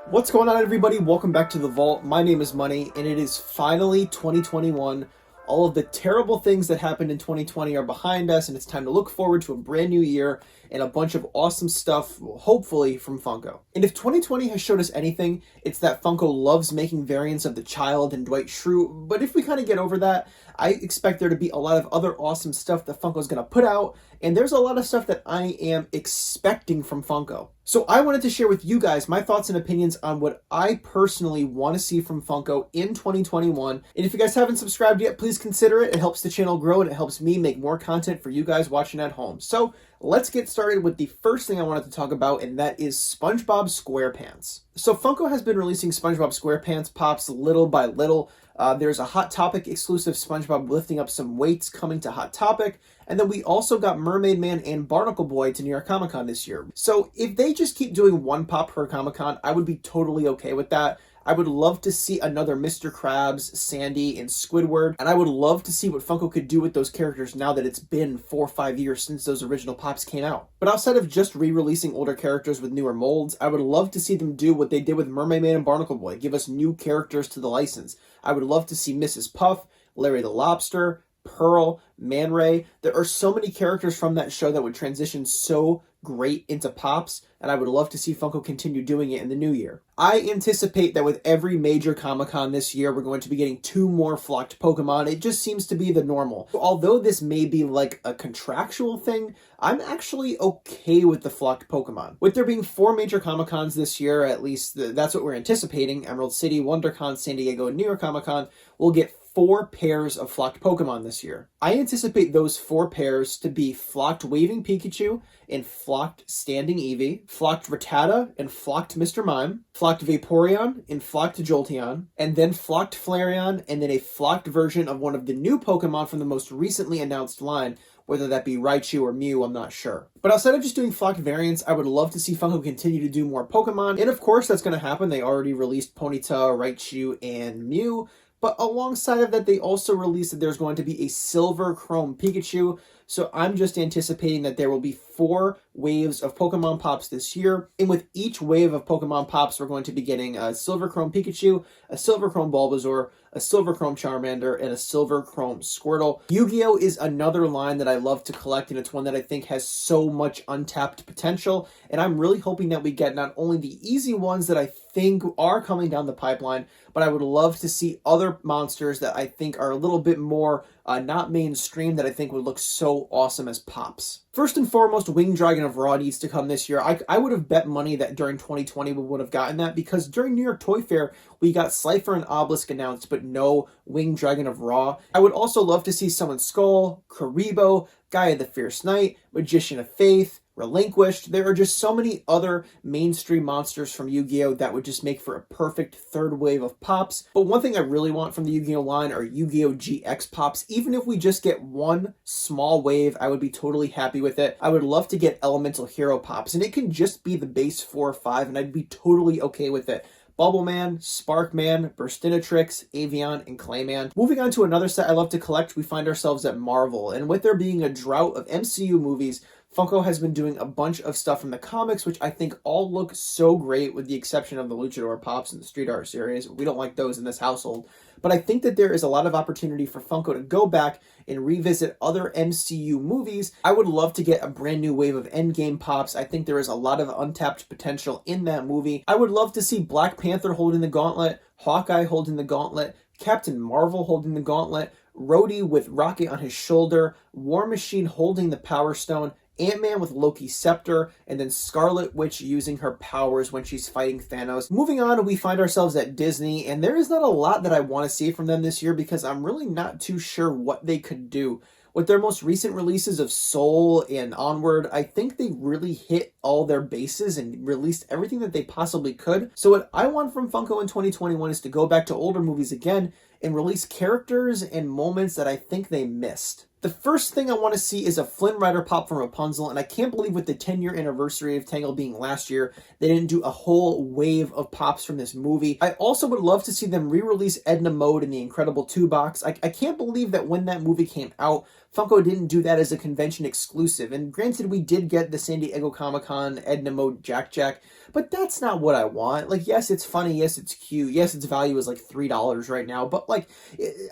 What's going on, everybody? Welcome back to the Vault. My name is Money, and it is finally 2021. All of the terrible things that happened in 2020 are behind us, and it's time to look forward to a brand new year and a bunch of awesome stuff, hopefully, from Funko. And if 2020 has showed us anything, it's that Funko loves making variants of the Child and Dwight Schrute, but if we kind of get over that, I expect there to be a lot of other awesome stuff that Funko's going to put out, and there's a lot of stuff that I am expecting from Funko. So I wanted to share with you guys my thoughts and opinions on what I personally want to see from Funko in 2021. And if you guys haven't subscribed yet, please consider it. It helps the channel grow and it helps me make more content for you guys watching at home. So let's get started with the first thing I wanted to talk about, and that is SpongeBob SquarePants. So Funko has been releasing SpongeBob SquarePants Pops little by little. There's a Hot Topic exclusive SpongeBob lifting up some weights coming to Hot Topic. And then we also got Mermaid Man and Barnacle Boy to New York Comic Con this year. So if they just keep doing one pop per Comic Con, I would be totally okay with that. I would love to see another Mr. Krabs, Sandy, and Squidward. And I would love to see what Funko could do with those characters now that it's been 4 or 5 years since those original pops came out. But outside of just re-releasing older characters with newer molds, I would love to see them do what they did with Mermaid Man and Barnacle Boy, give us new characters to the license. I would love to see Mrs. Puff, Larry the Lobster, Pearl, Man Ray. There are so many characters from that show that would transition so great into pops, and I would love to see Funko continue doing it in the new year. I anticipate that with every major Comic-Con this year, we're going to be getting 2 more flocked Pokemon. It just seems to be the normal. Although this may be like a contractual thing, I'm actually okay with the flocked Pokemon. With there being 4 major Comic-Cons this year, at least that's what we're anticipating, Emerald City, WonderCon, San Diego, and New York Comic-Con, we'll get 4 pairs of flocked Pokemon this year. I anticipate those 4 pairs to be flocked Waving Pikachu and flocked Standing Eevee, flocked Rattata and flocked Mr. Mime, flocked Vaporeon and flocked Jolteon, and then flocked Flareon, and then a flocked version of one of the new Pokemon from the most recently announced line, whether that be Raichu or Mew, I'm not sure. But outside of just doing flocked variants, I would love to see Funko continue to do more Pokemon, and of course that's going to happen. They already released Ponyta, Raichu, and Mew. But alongside of that, they also released that there's going to be a Silver Chrome Pikachu. So I'm just anticipating that there will be 4 waves of Pokemon Pops this year. And with each wave of Pokemon Pops, we're going to be getting a Silver Chrome Pikachu, a Silver Chrome Bulbasaur, a Silver Chrome Charmander, and a Silver Chrome Squirtle. Yu-Gi-Oh! Is another line that I love to collect, and it's one that I think has so much untapped potential. And I'm really hoping that we get not only the easy ones that I think are coming down the pipeline, but I would love to see other monsters that I think are a little bit more not mainstream that I think would look so awesome as pops. First and foremost, Winged Dragon of Raw needs to come this year. I would have bet money that during 2020 we would have gotten that, because during New York Toy Fair, we got Slifer and Obelisk announced, but no Winged Dragon of Raw. I would also love to see Summon Skull, Karibo, Gaia the Fierce Knight, Magician of Faith, Relinquished. There are just so many other mainstream monsters from Yu-Gi-Oh! That would just make for a perfect 3rd wave of pops. But one thing I really want from the Yu-Gi-Oh! Line are Yu-Gi-Oh! GX pops. Even if we just get 1 small wave, I would be totally happy with it. I would love to get Elemental Hero pops, and it can just be the base 4 or 5, and I'd be totally okay with it. Bubbleman, Sparkman, Burstinatrix, Avian, and Clayman. Moving on to another set I love to collect, we find ourselves at Marvel. And with there being a drought of MCU movies, Funko has been doing a bunch of stuff from the comics, which I think all look so great, with the exception of the Luchador Pops and the Street Art series. We don't like those in this household. But I think that there is a lot of opportunity for Funko to go back and revisit other MCU movies. I would love to get a brand new wave of Endgame Pops. I think there is a lot of untapped potential in that movie. I would love to see Black Panther holding the gauntlet, Hawkeye holding the gauntlet, Captain Marvel holding the gauntlet, Rhodey with Rocket on his shoulder, War Machine holding the Power Stone, Ant-Man with Loki's scepter, and then Scarlet Witch using her powers when she's fighting Thanos. Moving on, we find ourselves at Disney, and there is not a lot that I want to see from them this year, because I'm really not too sure what they could do. With their most recent releases of Soul and Onward, I think they really hit all their bases and released everything that they possibly could. So what I want from Funko in 2021 is to go back to older movies again and release characters and moments that I think they missed. The first thing I want to see is a Flynn Rider pop from Rapunzel, and I can't believe with the 10-year anniversary of Tangle being last year, they didn't do a whole wave of pops from this movie. I also would love to see them re-release Edna Mode in the Incredible 2 box. I can't believe that when that movie came out, Funko didn't do that as a convention exclusive. And granted, we did get the San Diego Comic-Con Edna Mode Jack Jack, but that's not what I want. Like, yes, it's funny. Yes, it's cute. Yes, its value is like $3 right now. But, like,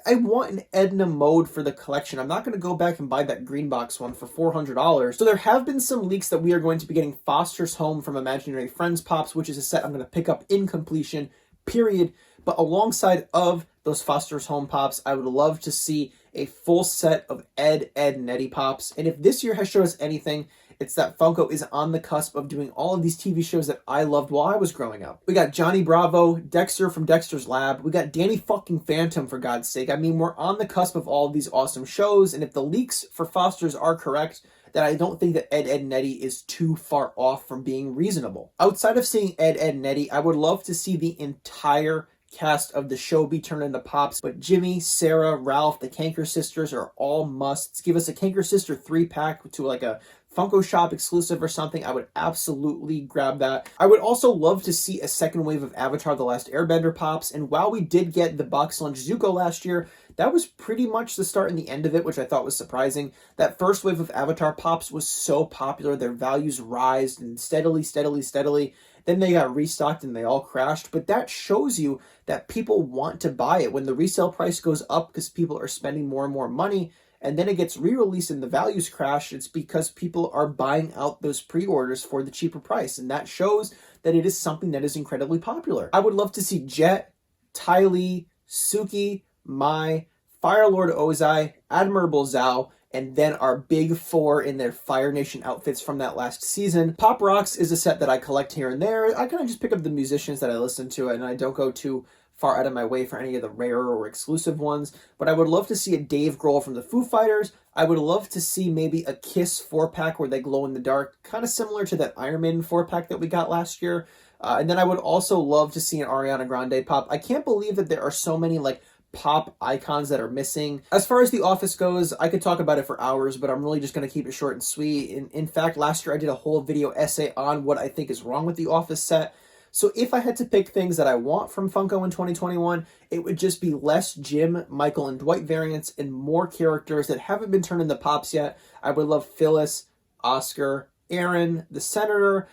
I want an Edna Mode for the collection. I'm not going to go back and buy that green box one for $400. So there have been some leaks that we are going to be getting Foster's Home from Imaginary Friends Pops, which is a set I'm going to pick up in completion, period. But alongside of those Foster's Home Pops, I would love to see a full set of Ed, and Eddie Pops. And if this year has showed us anything, it's that Funko is on the cusp of doing all of these TV shows that I loved while I was growing up. We got Johnny Bravo, Dexter from Dexter's Lab. We got Danny fucking Phantom, for God's sake. I mean, we're on the cusp of all of these awesome shows. And if the leaks for Foster's are correct, then I don't think that Ed, and Eddie is too far off from being reasonable. Outside of seeing Ed, and Eddie, I would love to see the entire cast of the show be turned into pops, but Jimmy, Sarah, Ralph, the Kanker sisters are all musts. Give us a Kanker sister 3-pack to like a Funko Shop exclusive or something. I would absolutely grab that. I would also love to see a second wave of Avatar the Last Airbender pops, and while we did get the Box Lunch Zuko last year, that was pretty much the start and the end of it, which I thought was surprising. That first wave of Avatar pops was so popular, their values rised and steadily. Then they got restocked and they all crashed. But that shows you that people want to buy it. When the resale price goes up because people are spending more and more money, and then it gets re-released and the values crash, it's because people are buying out those pre-orders for the cheaper price. And that shows that it is something that is incredibly popular. I would love to see Jet, Ty Lee, Suki, Mai, Firelord Ozai, Admirable Zhao, and then our big four in their Fire Nation outfits from that last season. Pop Rocks is a set that I collect here and there. I kind of just pick up the musicians that I listen to, and I don't go too far out of my way for any of the rarer or exclusive ones. But I would love to see a Dave Grohl from the Foo Fighters. I would love to see maybe a Kiss 4-pack where they glow in the dark, kind of similar to that Iron Man 4-pack that we got last year. And then I would also love to see an Ariana Grande pop. I can't believe that there are so many, like, pop icons that are missing. As far as The Office goes, I could talk about it for hours, but I'm really just going to keep it short and sweet. In fact, last year I did a whole video essay on what I think is wrong with The Office set. So if I had to pick things that I want from Funko in 2021, it would just be less Jim, Michael, and Dwight variants and more characters that haven't been turned into pops yet. I would love Phyllis, Oscar, Aaron, the Senator,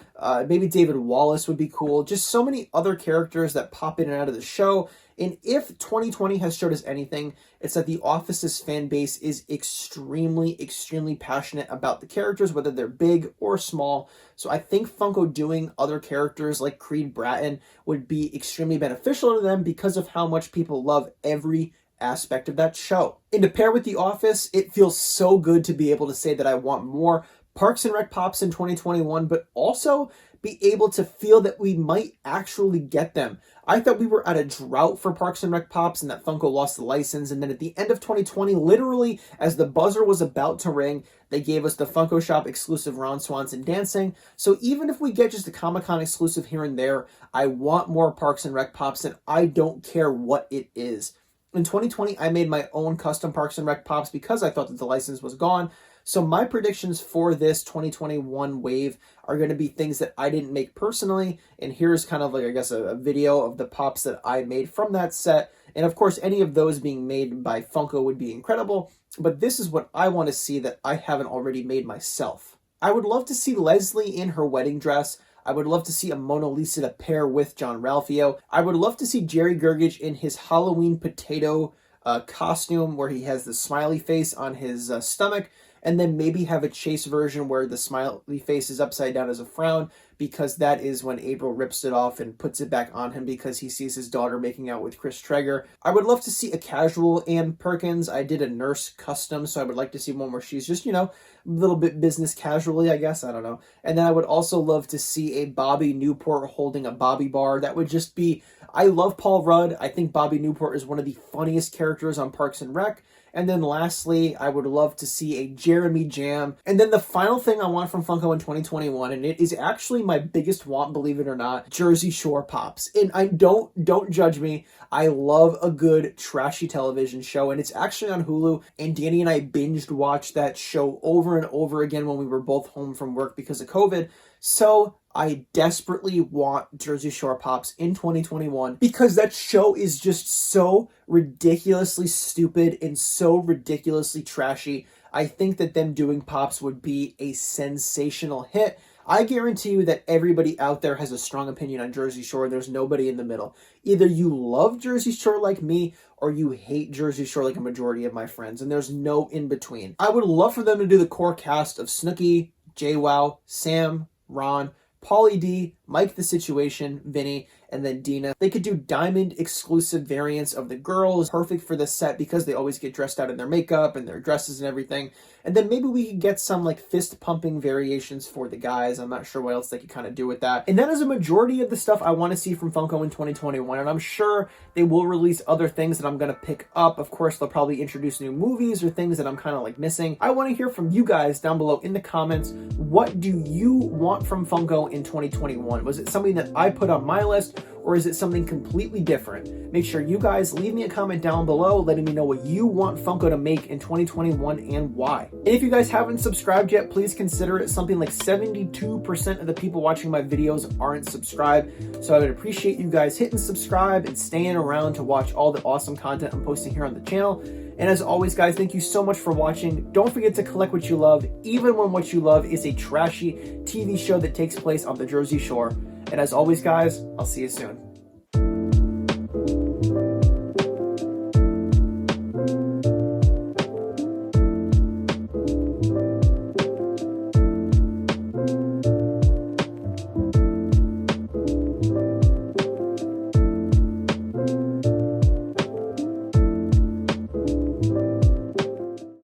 maybe David Wallace would be cool. Just so many other characters that pop in and out of the show. And if 2020 has showed us anything, it's that The Office's fan base is extremely passionate about the characters, whether they're big or small. So I think Funko doing other characters like Creed Bratton would be extremely beneficial to them because of how much people love every aspect of that show. And to pair with The Office, it feels so good to be able to say that I want more Parks and Rec pops in 2021, but also be able to feel that we might actually get them. I thought we were at a drought for Parks and Rec pops and that Funko lost the license. And then at the end of 2020, literally as the buzzer was about to ring, they gave us the Funko Shop exclusive Ron Swanson dancing. So even if we get just a Comic-Con exclusive here and there, I want more Parks and Rec pops, and I don't care what it is. In 2020, I made my own custom Parks and Rec pops because I thought that the license was gone. So my predictions for this 2021 wave are going to be things that I didn't make personally. And here's kind of like, I guess, a video of the pops that I made from that set. And of course, any of those being made by Funko would be incredible. But this is what I want to see that I haven't already made myself. I would love to see Leslie in her wedding dress. I would love to see a Mona Lisa to pair with John Ralphio. I would love to see Jerry Gergich in his Halloween potato costume where he has the smiley face on his stomach. And then maybe have a Chase version where the smiley face is upside down as a frown, because that is when April rips it off and puts it back on him because he sees his daughter making out with Chris Traeger. I would love to see a casual Ann Perkins. I did a nurse custom, so I would like to see one where she's just, a little bit business casually, I guess. I don't know. And then I would also love to see a Bobby Newport holding a Bobby bar. That would just be... I love Paul Rudd. I think Bobby Newport is one of the funniest characters on Parks and Rec. And then lastly, I would love to see a Jeremy Jam. And then the final thing I want from Funko in 2021, and it is actually my biggest want, believe it or not, Jersey Shore Pops. And I don't judge me. I love a good trashy television show, and it's actually on Hulu. And Danny and I binged watched that show over and over again when we were both home from work because of COVID. So I desperately want Jersey Shore Pops in 2021 because that show is just so ridiculously stupid and so ridiculously trashy. I think that them doing Pops would be a sensational hit. I guarantee you that everybody out there has a strong opinion on Jersey Shore. There's nobody in the middle. Either you love Jersey Shore like me, or you hate Jersey Shore like a majority of my friends, and there's no in between. I would love for them to do the core cast of Snooki, JWoww, Sam, Ron, Pauly D, Mike the Situation, Vinny, and then Dina. They could do diamond exclusive variants of the girls, perfect for this set because they always get dressed out in their makeup and their dresses and everything. And then maybe we could get some like fist pumping variations for the guys. I'm not sure what else they could kind of do with that. And that is a majority of the stuff I want to see from Funko in 2021. And I'm sure they will release other things that I'm going to pick up. Of course, they'll probably introduce new movies or things that I'm kind of like missing. I want to hear from you guys down below in the comments. What do you want from Funko in 2021? Was it something that I put on my list, or is it something completely different? Make sure you guys leave me a comment down below letting me know what you want Funko to make in 2021 and why. And if you guys haven't subscribed yet, please consider it. Something like 72% of the people watching my videos aren't subscribed. So I would appreciate you guys hitting subscribe and staying around to watch all the awesome content I'm posting here on the channel. And as always, guys, thank you so much for watching. Don't forget to collect what you love, even when what you love is a trashy TV show that takes place on the Jersey Shore. And as always, guys, I'll see you soon.